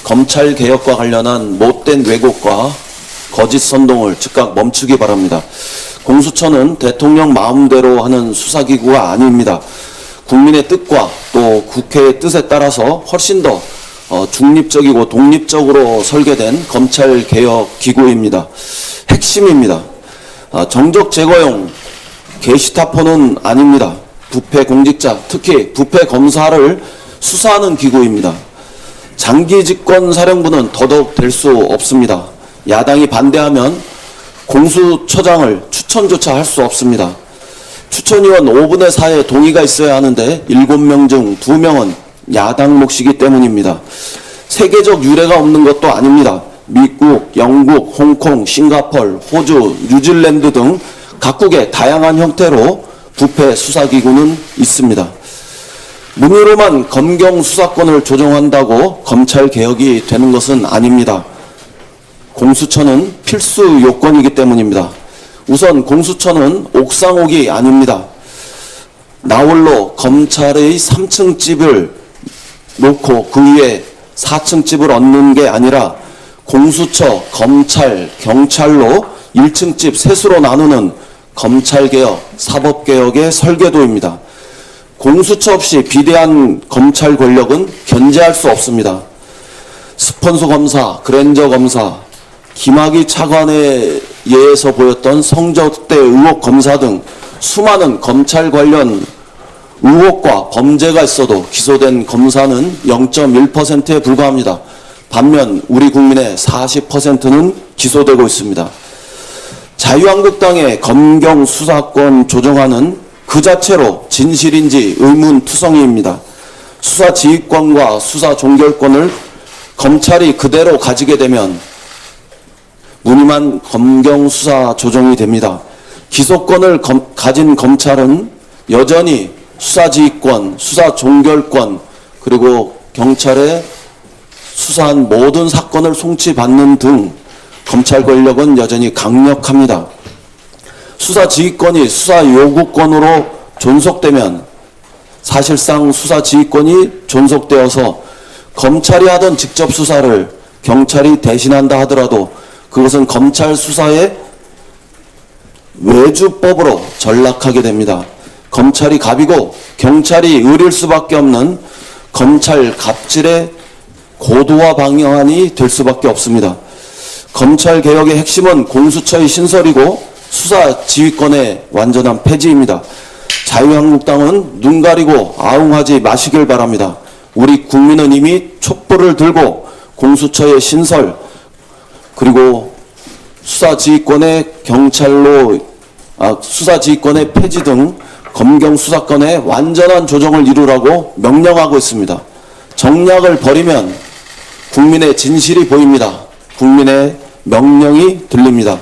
검찰 개혁과 관련한 못된 왜곡과 거짓 선동을 즉각 멈추기 바랍니다. 공수처는 대통령 마음대로 하는 수사기구가 아닙니다. 국민의 뜻과 또 국회의 뜻에 따라서 훨씬 더 중립적이고 독립적으로 설계된 검찰개혁기구입니다. 핵심입니다. 정적 제거용 게시타포는 아닙니다. 부패 공직자, 특히 부패 검사를 수사하는 기구입니다. 장기 집권 사령부는 더더욱 될 수 없습니다. 야당이 반대하면 공수처장을 추천조차 할 수 없습니다. 추천위원 5분의 4의 동의가 있어야 하는데 7명 중 2명은 야당 몫이기 때문입니다. 세계적 유례가 없는 것도 아닙니다. 미국, 영국, 홍콩, 싱가포르, 호주, 뉴질랜드 등 각국의 다양한 형태로 부패 수사기구는 있습니다. 문의로만 검경 수사권을 조정한다고 검찰 개혁이 되는 것은 아닙니다. 공수처는 필수 요건이기 때문입니다. 우선 공수처는 옥상옥이 아닙니다. 나홀로 검찰의 3층 집을 놓고 그 위에 4층 집을 얹는 게 아니라 공수처, 검찰, 경찰로 1층 집 셋으로 나누는 검찰개혁, 사법개혁의 설계도입니다. 공수처 없이 비대한 검찰 권력은 견제할 수 없습니다. 스폰서 검사, 그랜저 검사, 김학의 차관에 의해서 보였던 성적대 의혹 검사 등 수많은 검찰 관련 의혹과 범죄가 있어도 기소된 검사는 0.1%에 불과합니다. 반면 우리 국민의 40%는 기소되고 있습니다. 자유한국당의 검경 수사권 조정안은 그 자체로 진실인지 의문투성이입니다. 수사 지휘권과 수사 종결권을 검찰이 그대로 가지게 되면 무늬만 검경 수사 조정이 됩니다. 기소권을 가진 검찰은 여전히 수사 지휘권, 수사 종결권, 그리고 경찰의 수사한 모든 사건을 송치받는 등 검찰 권력은 여전히 강력합니다. 수사 지휘권이 수사 요구권으로 존속되면 사실상 수사 지휘권이 존속되어서 검찰이 하던 직접 수사를 경찰이 대신한다 하더라도 그것은 검찰 수사의 외주법으로 전락하게 됩니다. 검찰이 갑이고 경찰이 을일 수밖에 없는 검찰 갑질의 고도화 방향이 될 수밖에 없습니다. 검찰 개혁의 핵심은 공수처의 신설이고 수사 지휘권의 완전한 폐지입니다. 자유한국당은 눈 가리고 아웅하지 마시길 바랍니다. 우리 국민은 이미 촛불을 들고 공수처의 신설 그리고 수사지휘권의 수사지휘권의 폐지 등 검경 수사권의 완전한 조정을 이루라고 명령하고 있습니다. 정략을 버리면 국민의 진실이 보입니다. 국민의 명령이 들립니다.